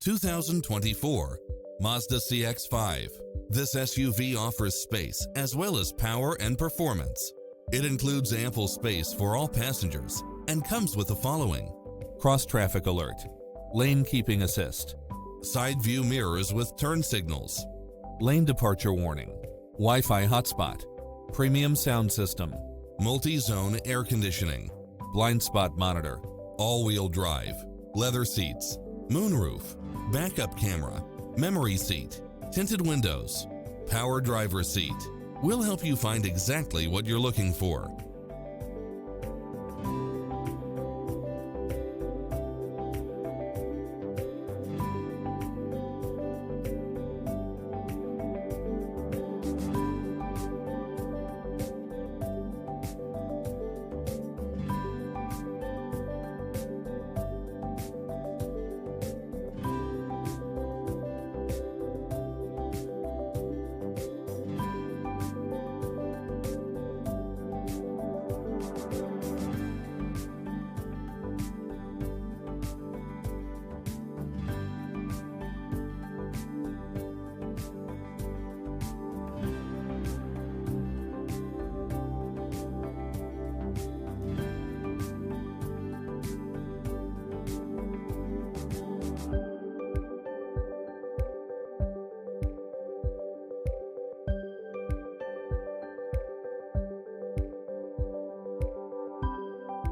2024 Mazda CX-5. This SUV offers space as well as power and performance. It includes ample space for all passengers and comes with the following: cross-traffic alert, lane keeping assist, side view mirrors with turn signals, lane departure warning, Wi-Fi hotspot, premium sound system, multi-zone air conditioning, blind spot monitor, all-wheel drive, leather seats, moonroof, backup camera, memory seat, tinted windows, power driver seat. We'll help you find exactly what you're looking for.